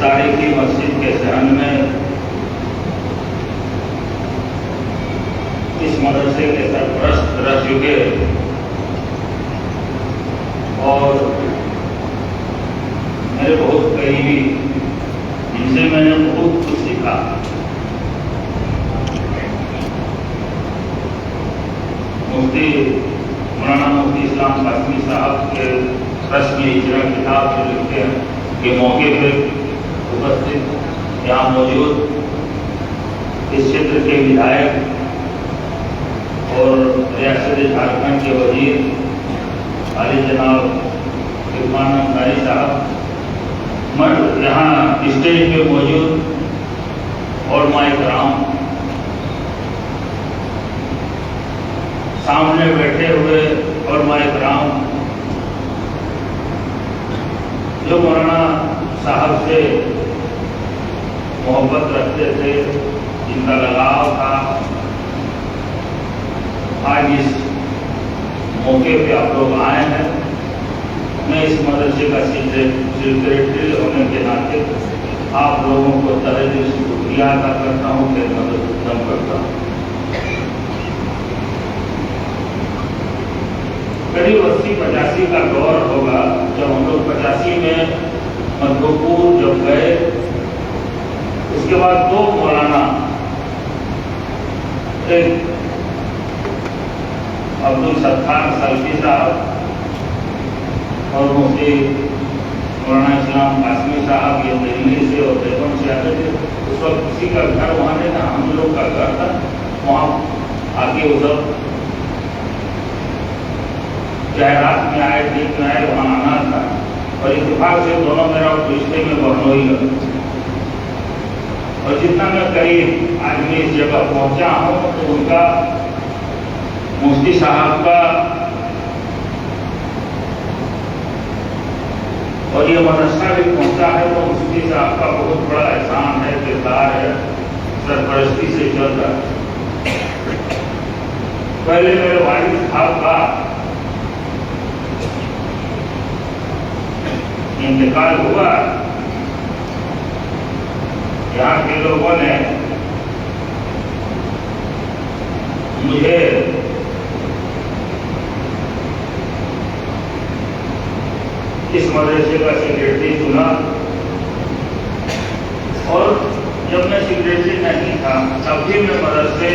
तारीखी मस्जिद के सहन में इस मदरसे के सरपरस्त रह चुके और मेरे बहुत करीबी, जिनसे मैंने बहुत कुछ सीखा, मुफ्ती मौलाना मुफ्ती इस्लाम कासमी साहब के रस्म इजरा किताब जो लिखते हैं के मौके पर उपस्थित यहाँ मौजूद इस क्षेत्र के विधायक और रियासत झारखंड के वजीर आली जनाब इरफान अंसारी साहब, यहाँ स्टेज पे मौजूद और माए कराम, सामने बैठे हुए और माए कराम, जो मौलाना साहब से मोहब्बत रखते थे, जिनका लगाव था, आज इस मौके पे आप लोग आए हैं। मैं इस मदरसे का सेक्रेटरी होने के नाते आप लोगों को तहे दिल से शुक्रिया अदा करता हूँ, खिदमत करता हूँ। करीब 80-85 का दौर होगा जब हम लोग 85 में मधुपुर जब गए। उसके बाद 2 मौलाना, एक अब्दुल सत्तार सल्फी साहब और मुफ्ती मौलाना इस्लाम कासमी साहब, ये दिल्ली से और देवबंद से आते थे। उस वक्त किसी का घर वहाँ नहीं था, हम लोग का घर था। वहाँ आके उधर चाहे रात में आए दिन में आए, वहाँ आना था। और इत्तेफाक से दोनों मेरा रिश्ते में बहनोई लगा। और जितना मैं करीब आज मैं इस जगह पहुँचा हूँ तो उनका मुफ्ती साहब का और ये मदरसा भी पहुँचा है तो मुफ्ती साहब का बहुत बड़ा एहसान है, किरदार है, सरपरस्ती से चल रहा है। पहले मेरे वालिद साहब का इंतकाल हुआ। यहाँ के लोगों ने मुझे इस मदरसे का सेक्रेटरी चुना और जब मैं सेक्रेटरी नहीं था तब भी मैं मदरसे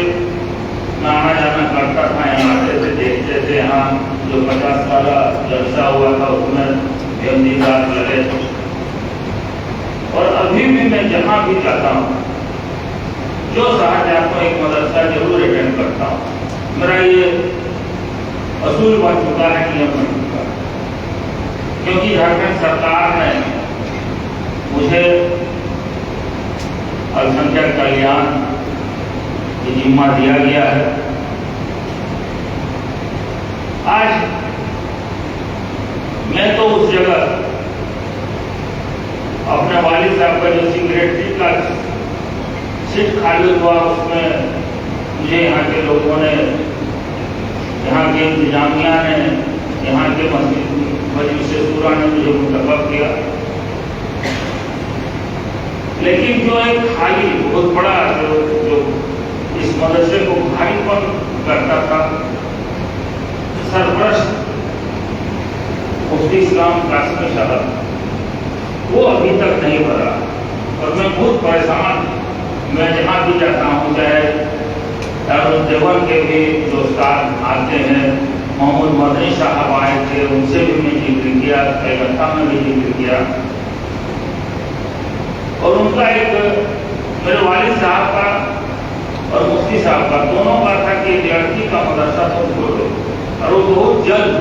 में आना जाना करता था। यहाँ आते थे, देखते थे। यहाँ जो 50 साला जलसा हुआ था उसमें रात लगे। और अभी भी मैं जहाँ भी जाता हूँ, जो शहर जाता हूँ, एक मदरसा जरूर अटेंड करता हूँ। मेरा ये असूल बन चुका है, नियम बन चुका है। क्योंकि झारखंड सरकार ने मुझे अल्पसंख्यक कल्याण की जिम्मा दिया गया है। आज मैं तो उस जगह अपने वालिद साहब का जो सेक्रेटरी का सीट खाली हुआ, उसमें मुझे यहाँ के लोगों ने, यहाँ के इंतजामिया ने, यहाँ के मजलिस शूरा ने मुझे मुंतखब किया। लेकिन जो एक खाली बहुत बड़ा जो इस मदरसे को भारीपन करता था, सरपरस्त मुफ्ती इस्लाम कासमी साहब, वो अभी तक नहीं भरा। और मैं बहुत परेशान। मैं जहाँ भी जाता हूँ, चाहे देवबंद के भी जो उस्ताद आते हैं, मोहम्मद मदनी साहब आए थे, उनसे भी मैं जिक्र किया, कलकत्ता में भी जिक्र किया। और उनका एक मेरे वालिद साहब का और मुफ्ती साहब का दोनों का था कि एक लड़की का मदरसा तो खोलो, और वो बहुत जल्द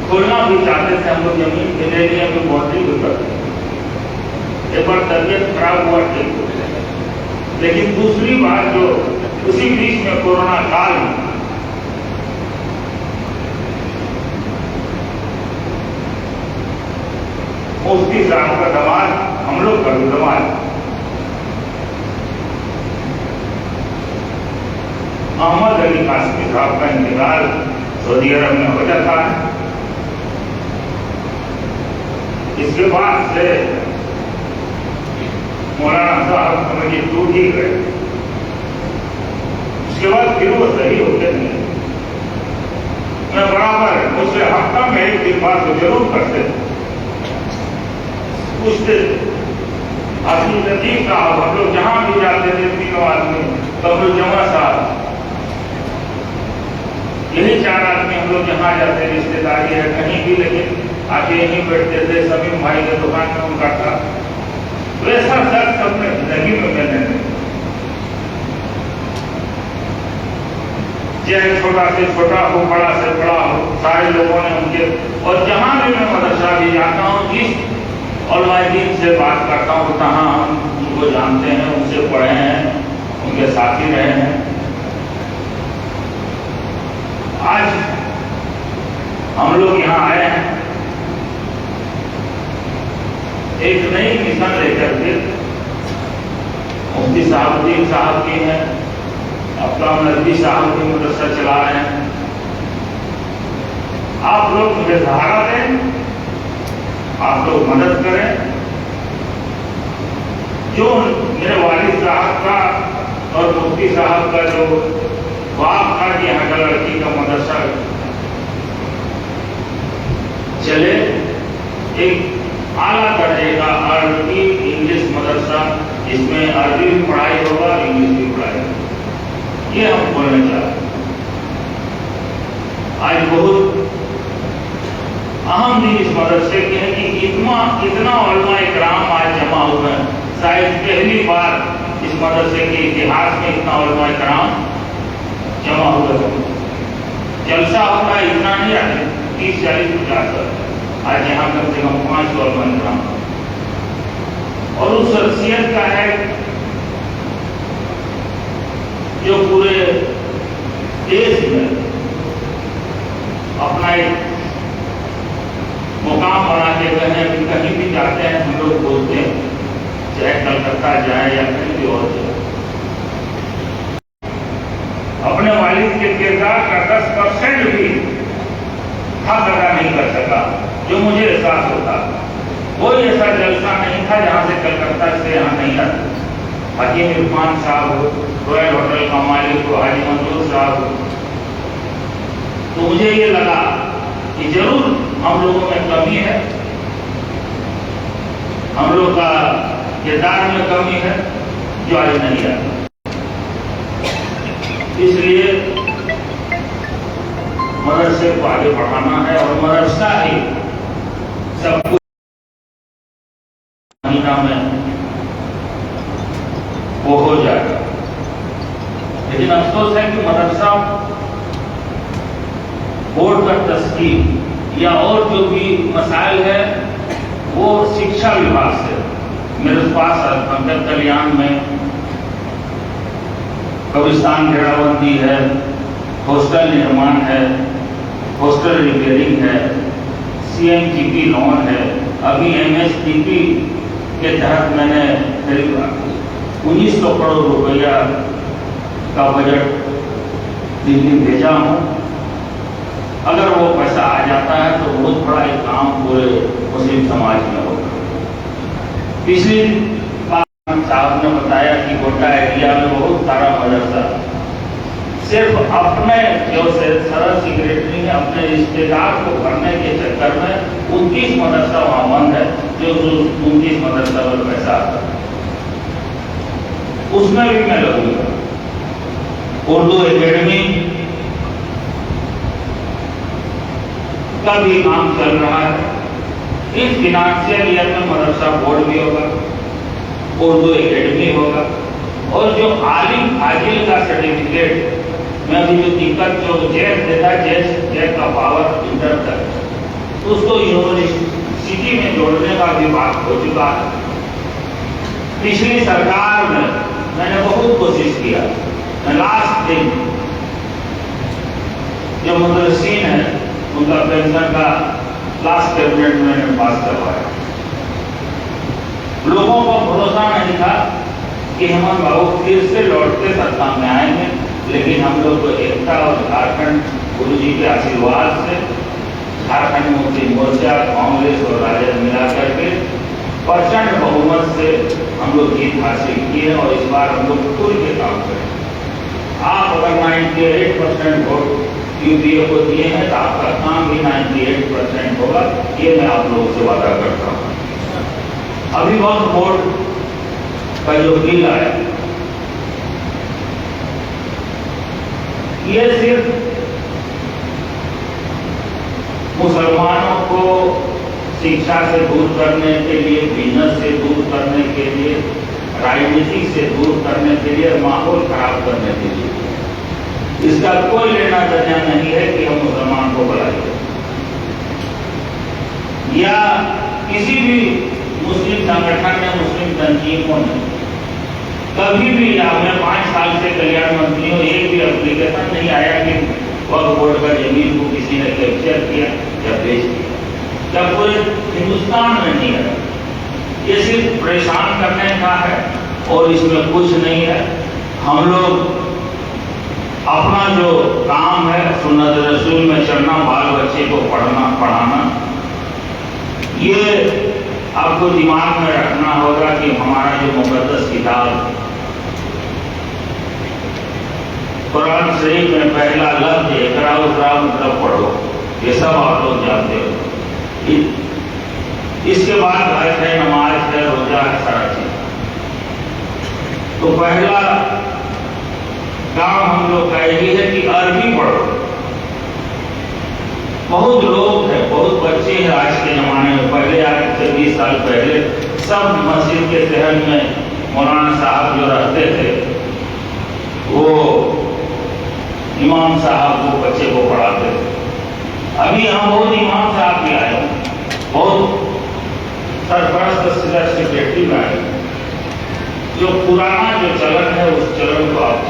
खोलना भी चाहते थे। हम लोग जमीन के ले लिए, हम बाउंड्री भी करते। एक बार तबियत खराब हुआ, ठीक हो गया। लेकिन दूसरी बार जो उसी बीच में कोरोना काल में मुफ्ती साहब का दमाद, हम लोग का भी दमाद, अहमद अली कासमी साहब का इंतकाल सऊदी अरब में हो जाता है। इसके बाद से मौलाना साहब समझिए टूट ही गए। उसके बाद फिर वो सही होते नहीं। मैं बराबर मुझसे हफ्ता में एक दिन बात तो जरूर करते पूछते आदमी लतीफ साहब, हम लोग जहां भी जाते थे तीनों आदमी, कबरुल जमा साहब, यही 4 आदमी हम लोग जहां जाते, रिश्तेदारी है कहीं भी, लेकिन आके यहीं बैठते थे। समीम भाई के दुकान में उनका था। वैसा शख्स अपने जिंदगी में मैंने नहीं। चाहे छोटा से छोटा हो, बड़ा से बड़ा हो, सारे लोगों ने उनके, और जहां भी मैं मदरसा भी जाता हूँ, जिस औलमादीन से बात करता हूँ, तहाँ हम उनको जानते हैं, उनसे पढ़े हैं, उनके साथी रहे हैं। आज हम लोग यहाँ आए हैं एक नई मिशन लेकर के। मुफ्ती साहबुद्दीन साहब की हैं, अपना नजदी साहब की मदरसा चला रहे हैं। आप लोग मुझे सहारा दें, आप लोग मदद करें। जो मेरे वालिद साहब का और मुफ्ती साहब का जो ख्वाब था कि यहाँ का लड़की का मदरसा चले, एक आला दर्जे का अरबी इंग्लिश मदरसा, जिसमें अरबी भी पढ़ाई होगा, इंग्लिश भी पढ़ाई होगा, ये हम बोलना चाहते हैं। आज बहुत अहम दिन इस मदरसे के हैं कि इतना उलमा इकराम आज जमा हुए हैं। शायद पहली बार इस मदरसे के इतिहास में इतना उलमा इकराम जमा हुए हैं। जलसा होता है इतना नहीं आते, 30, 40, 50। आज यहाँ कम से कम 5 उलमा इकराम, और उस शख्सियत का है जो पूरे देश में अपना एक मुकाम बना के गए हैं। कहीं भी जाते हैं हम लोग बोलते हैं, चाहे कलकत्ता जाए या कहीं भी और जाए, अपने वालिद के किरदार का 10% भी हक अदा नहीं कर सका, जो मुझे एहसास होता। कोई ऐसा जलसा नहीं था जहां से कलकत्ता से यहाँ नहीं आते। हकीम इरफान साहब, रॉयल होटल का मालिक हाजी मंजूर साहब, तो मुझे ये लगा कि जरूर हम लोगों में कमी है, हम लोग का किरदार में कमी है, जो आज नहीं आता। इसलिए मदरसे को आगे बढ़ाना है, और मदरसा ही सब कुछ महीना में वो हो जाएगा। लेकिन अफसोस है कि मदरसा बोर्ड का तस्कीर या और जो भी मसाइल है वो शिक्षा विभाग से। मेरे पास पंकज कल्याण में कब्रिस्तान घेराबंदी है, हॉस्टल निर्माण है, हॉस्टल रिपेयरिंग है, CMTP लोन है। अभी MSTP के तहत मैंने करीब 1900 करोड़ रुपया का बजट दिल्ली भेजा हूँ। अगर वो पैसा आ जाता है तो बहुत बड़ा एक काम पूरे मुस्लिम समाज में होगा। पिछली बार साहब ने बताया कि गोड्डा एरिया में बहुत सारा मदरसा सिर्फ अपने जो सदर सेक्रेटरी ने अपने रिश्तेदार को भरने के चक्कर में 29 मदरसा वहां बंद है, जो 29 मदरसा पर पैसा आता है, उसमें भी मैं लगूंगा। उर्दू एकेडमी का भी काम चल रहा है। इस फिनेंशियल ईयर में मदरसा बोर्ड भी होगा, उर्दू एकेडमी होगा, और जो आलिम फाजिल का सर्टिफिकेट में अभी जो दिक्कत जो जेस देता है, जेस का पावर इंटर तक, उसको यूनिवर्सिटी में जोड़ने का भी बात हो चुका है। पिछली सरकार में मैंने बहुत कोशिश किया। लास्ट दिन जो मुदर्रिसीन है उनका पेंशन का लास्ट कैबिनेट में मैंने पास करवाया। लोगों को भरोसा नहीं था कि हेमंत बाबू फिर से लौटते सत्ता में आएंगे, लेकिन हम लोग को एकता और झारखंड गुरु जी के आशीर्वाद से झारखंड मुक्ति मोर्चा, कांग्रेस और राजद मिला करके प्रचंड बहुमत से हम लोग जीत हासिल किए और इस बार हम लोग खुल के काम करें। आप अगर 98% वोट यूपीए को दिए हैं तो आपका काम भी 98% होगा, ये मैं आप लोगों से वादा करता हूँ। अभिभावक बोर्ड का जो बिल आया, ये सिर्फ मुसलमानों को शिक्षा से दूर करने के लिए, बिजनेस से दूर करने के लिए, राजनीति से दूर करने के लिए, माहौल खराब करने के लिए, इसका कोई लेना देना नहीं है कि हम मुसलमान को बुलाएंगे या किसी भी मुस्लिम संगठन ने, मुस्लिम तंजीमों ने कभी भी, या मैं 5 साल से कल्याण मंत्री हूँ, एक भी एप्लीकेशन नहीं आया कि वक्फ बोर्ड का जमीन को किसी ने कैप्चर किया या बेच दिया, या पूरे हिंदुस्तान में नहीं है। ये सिर्फ परेशान करने का है और इसमें कुछ नहीं है। हम लोग अपना जो काम है सुन्नत रसूल में चलना, बाल बच्चे को पढ़ना पढ़ाना, ये आपको दिमाग में रखना होगा कि हमारा जो मुकद्दस किताब कुरान शरीफ में पहला लफ्ज इकरा उकरा मतलब पढ़ो, ये सब आप लोग जानते हो। इसके बाद हज है, नमाज है, रोजा है, सारा चीज। तो पहला काम हम लोग का यही है कि अरबी पढ़ो। बहुत लोग हैं, बहुत बच्चे हैं आज के जमाने में, पहले आज से 20 साल पहले सब मस्जिद के शहर में मौलाना साहब जो रहते थे वो इमाम साहब वो बच्चे को पढ़ाते थे। अभी यहाँ बहुत इमाम साहब भी आए, बहुत सरपरस्त सेक्रेटरी में आए। जो पुराना जो चलन है उस चलन को आप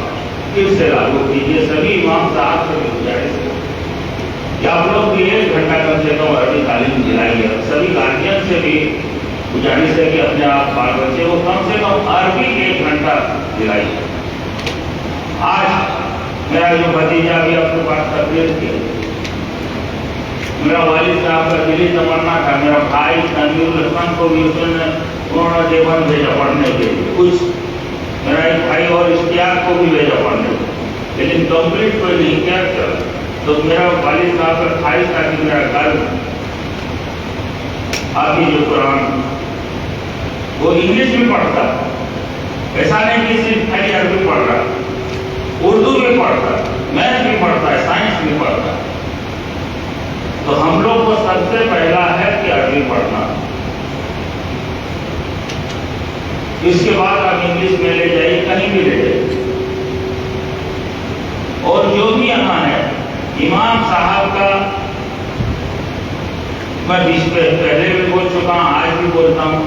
फिर से लागू कीजिए। सभी इमाम साहब से गुजारिश है कि आप लोग भी 1 घंटा कम से कम अरबी तालीम दिलाइए। सभी गार्जियन से भी गुजारिश है कि अपने आप बाल बच्चे को कम से कम अरबी 1 घंटा दिलाइए। आज मेरा जो भतीजा भी आपके पास तकलीफ किया, मेरा वालिद साहब का दिली तमन्ना था, मेरा भाई तनवीर रहमान को भी उन्होंने देवन भेजा पढ़ने के लिए, कुछ मेरा एक भाई और इश्तियाक को भी भेजा पढ़ने के लिए, लेकिन कंप्लीट कोई नहीं किया चला। तो मेरा वालिद साहब का ख्वाहिश था कि मेरा घर आगे जो कुरान वो इंग्लिश में पढ़ता, ऐसा नहीं कि सिर्फ खाली अरबी पढ़ रहा, उर्दू भी पढ़ता, मैथ भी पढ़ता है, साइंस भी पढ़ता है। तो हम लोग को सबसे पहला है कि अरबी पढ़ना, इसके बाद आप इंग्लिश में ले जाइए, कहीं भी ले जाइए। और जो भी यहाँ है इमाम साहब का, मैं बीच पे पहले भी बोल चुका हूँ, आज भी बोलता हूँ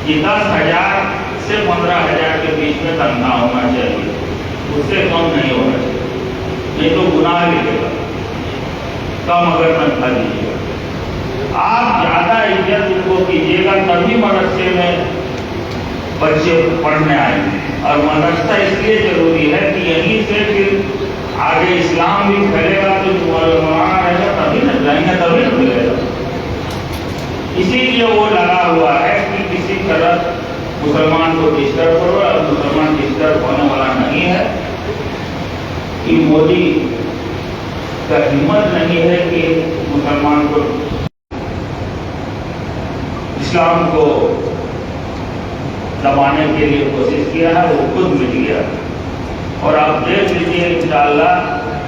कि 10,000 से 15,000 के बीच में तनख्वाह होना चाहिए, उससे कम नहीं होना चाहिए, नहीं तो गुनाह लिखेगा। कम अगर तनख्वाह दीजिएगा, आप ज्यादा इज्जत उनको कीजिएगा, तभी मदरसे में बच्चे पढ़ने आएंगे। और मदरसा इसलिए जरूरी है कि यहीं से फिर आगे इस्लाम भी फैलेगा, तो मौलाना रहेगा तभी न रहेंगे, तभी न मिलेगा। इसीलिए वो लगा हुआ है कि किसी तरह मुसलमान को डिस्टर्ब करो, और मुसलमान डिस्टर्ब होने वाला नहीं है। कि मोदी का हिम्मत नहीं है कि मुसलमान को, इस्लाम को दबाने के लिए कोशिश किया है, वो खुद मिट गया। और आप देख लीजिए इंशाअल्लाह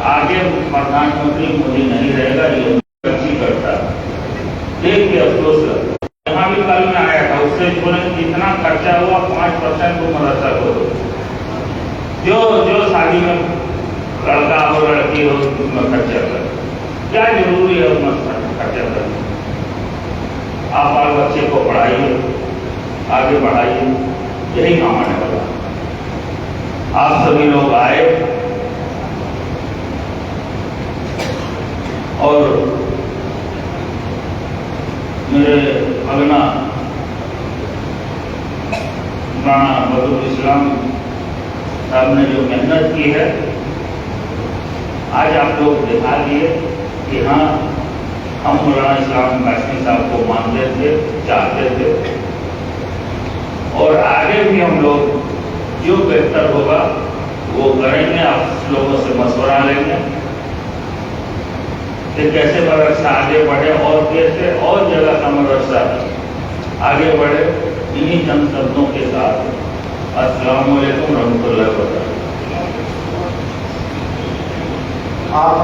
आगे प्रधानमंत्री मोदी नहीं रहेगा, ये अच्छी करता देख के अफसोस लगता। यहाँ भी कल में आया था, उससे जितना खर्चा हुआ 5% को मदरसा को जो शादी में लड़का हो लड़की हो उसमें खर्चा कर, क्या जरूरी है उसमें खर्चा करना। आप बाल बच्चे को पढ़ाइए, आगे बढ़ाइए, यही काम आने वाला। आप सभी लोग आए और मेरे अगना राणा बदरुल इस्लाम साहब ने जो मेहनत की है, आज आप लोग दिखा दिए कि हाँ हम मौलाना इस्लाम कासमी साहब को मानते थे, चाहते थे। और आगे भी हम लोग जो बेहतर होगा वो करेंगे। आप लोगों से मशवरा लेंगे कि कैसे मदरसा आगे बढ़े और कैसे और जगह का मदरसा आगे बढ़े। इन्हीं चंद शब्दों के साथ अस्सलाम वालेकुम रहमतुल्लाहि व बरकातहू। आप